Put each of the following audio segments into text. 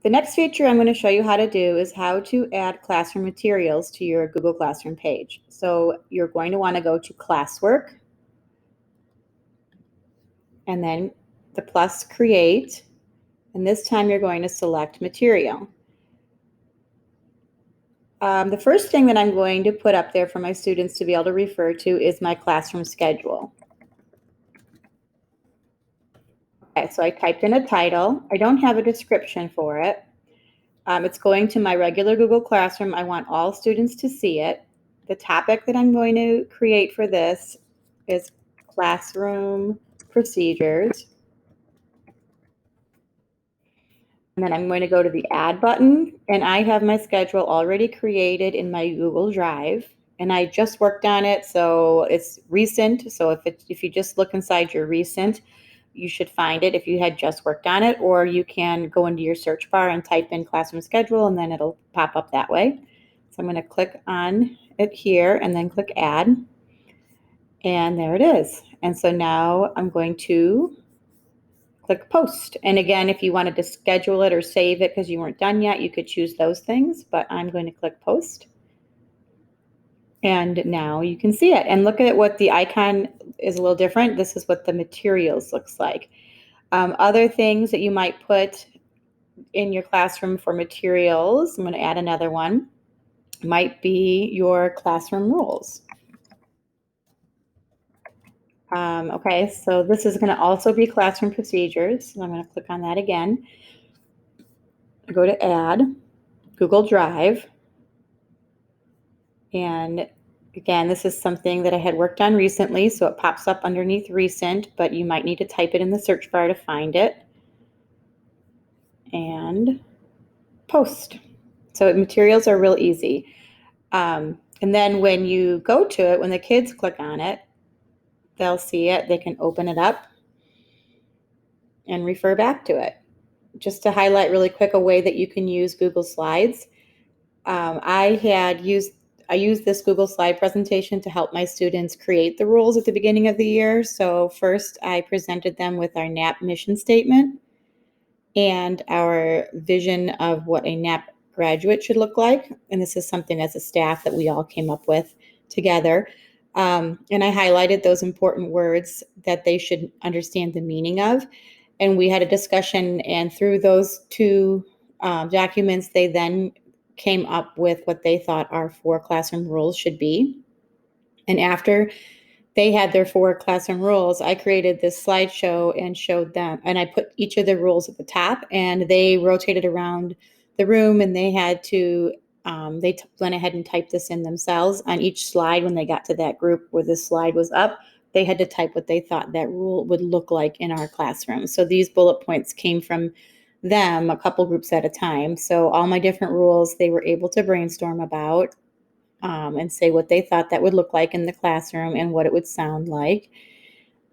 The next feature I'm going to show you how to do is how to add classroom materials to your Google Classroom page. So you're going to want to go to Classwork, and then the plus Create, and this time you're going to select Material. The first thing that I'm going to put up there for my students to be able to refer to is my classroom schedule. Okay, so I typed in a title. I don't have a description for it. It's going to my regular Google Classroom. I want all students to see it. The topic that I'm going to create for this is classroom procedures. And then I'm going to go to the add button, and I have my schedule already created in my Google Drive, and I just worked on it, so it's recent. So if you just look inside your recent, you should find it if you had just worked on it, or you can go into your search bar and type in classroom schedule, and then it'll pop up that way. So I'm going to click on it here and then click add, and there it is. And so now I'm going to click post. And again, if you wanted to schedule it or save it because you weren't done yet, you could choose those things, but I'm going to click post. And now you can see it. And look at what the icon is a little different. This is what the materials looks like. Other things that you might put in your classroom for materials, I'm going to add another one, might be your classroom rules. Okay, so this is going to also be classroom procedures. So I'm going to click on that again. Go to add, Google Drive. And again, this is something that I had worked on recently, so it pops up underneath recent, but you might need to type it in the search bar to find it. And post. So materials are real easy. And then when you go to it, when the kids click on it, they'll see it. They can open it up and refer back to it. Just to highlight really quick a way that you can use Google Slides. I used this Google Slide presentation to help my students create the rules at the beginning of the year. So first I presented them with our NAP mission statement and our vision of what a NAP graduate should look like. And this is something as a staff that we all came up with together. And I highlighted those important words that they should understand the meaning of. And we had a discussion, and through those two documents, they then came up with what they thought our 4 classroom rules should be. And after they had their 4 classroom rules, I created this slideshow and showed them, and I put each of the rules at the top, and they rotated around the room, and they had to, went ahead and typed this in themselves on each slide. When they got to that group where the slide was up, they had to type what they thought that rule would look like in our classroom. So these bullet points came from them, a couple groups at a time. So all my different rules, they were able to brainstorm about and say what they thought that would look like in the classroom and what it would sound like.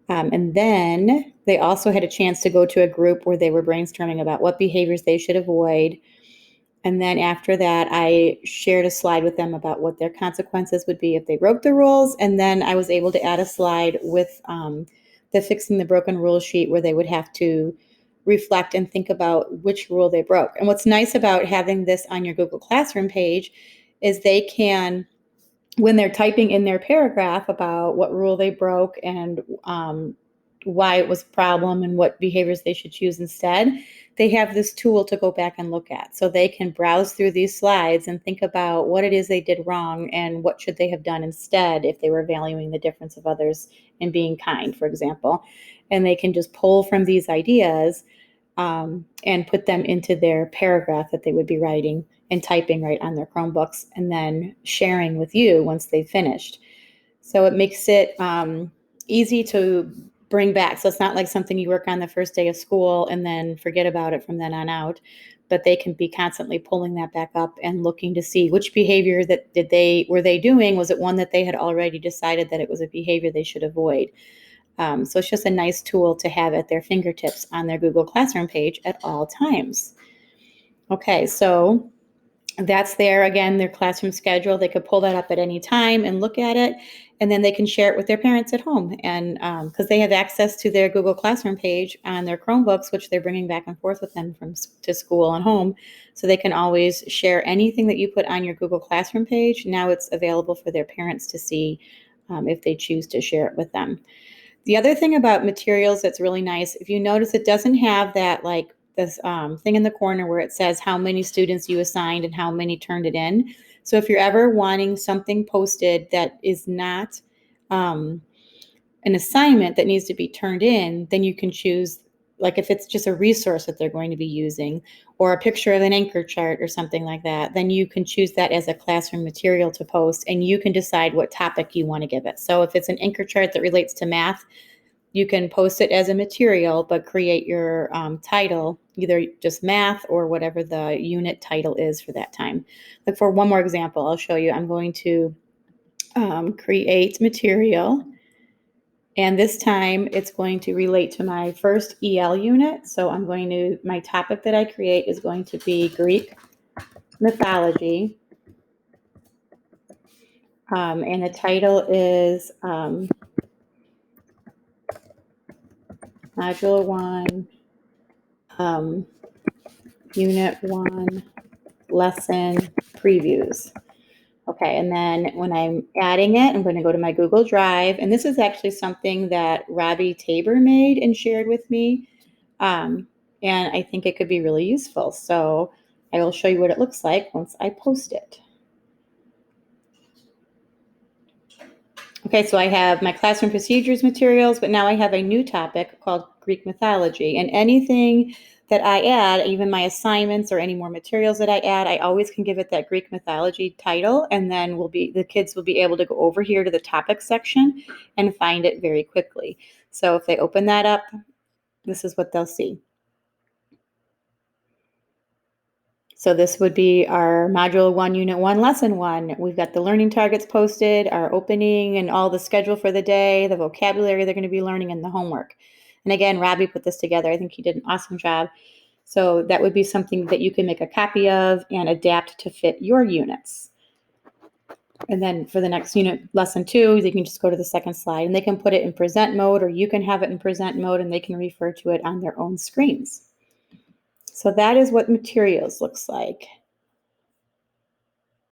And then they also had a chance to go to a group where they were brainstorming about what behaviors they should avoid. And then after that, I shared a slide with them about what their consequences would be if they broke the rules. And then I was able to add a slide with the Fixing the Broken Rules sheet where they would have to reflect and think about which rule they broke. And what's nice about having this on your Google Classroom page is they can, when they're typing in their paragraph about what rule they broke and why it was a problem and what behaviors they should choose instead, they have this tool to go back and look at. So they can browse through these slides and think about what it is they did wrong and what should they have done instead if they were valuing the difference of others and being kind, for example. And they can just pull from these ideas and put them into their paragraph that they would be writing and typing right on their Chromebooks and then sharing with you once they've finished. So it makes it easy to bring back. So it's not like something you work on the first day of school and then forget about it from then on out, but they can be constantly pulling that back up and looking to see which behavior that were they doing. Was it one that they had already decided that it was a behavior they should avoid? So it's just a nice tool to have at their fingertips on their Google Classroom page at all times. Okay, so That's there, again, their classroom schedule. They could pull that up at any time and look at it, and then they can share it with their parents at home. And because they have access to their Google Classroom page on their Chromebooks, which they're bringing back and forth with them to school and home, so they can always share anything that you put on your Google Classroom page. Now it's available for their parents to see if they choose to share it with them. The other thing about materials that's really nice, if you notice, it doesn't have that like this thing in the corner where it says how many students you assigned and how many turned it in. So if you're ever wanting something posted that is not an assignment that needs to be turned in, then you can choose, like if it's just a resource that they're going to be using or a picture of an anchor chart or something like that, then you can choose that as a classroom material to post, and you can decide what topic you want to give it. So if it's an anchor chart that relates to math, you can post it as a material, but create your title, either just math or whatever the unit title is for that time. Like for one more example, I'll show you. I'm going to create material. And this time it's going to relate to my first EL unit. So my topic that I create is going to be Greek mythology. And the title is Module 1, Unit 1, Lesson Previews. Okay, and then when I'm adding it, I'm going to go to my Google Drive, and this is actually something that Robbie Tabor made and shared with me, and I think it could be really useful. So I will show you what it looks like once I post it. Okay, so I have my classroom procedures materials, but now I have a new topic called Greek mythology, and anything that I add, even my assignments or any more materials that I add, I always can give it that Greek mythology title, and then the kids will be able to go over here to the topic section and find it very quickly. So if they open that up, this is what they'll see. So this would be our Module 1, Unit 1, Lesson 1. We've got the learning targets posted, our opening and all the schedule for the day, the vocabulary they're going to be learning, and the homework. And again, Robbie put this together. I think he did an awesome job. So that would be something that you can make a copy of and adapt to fit your units. And then for the next unit, Lesson 2, you can just go to the second slide, and they can put it in present mode, or you can have it in present mode, and they can refer to it on their own screens. So that is what materials looks like.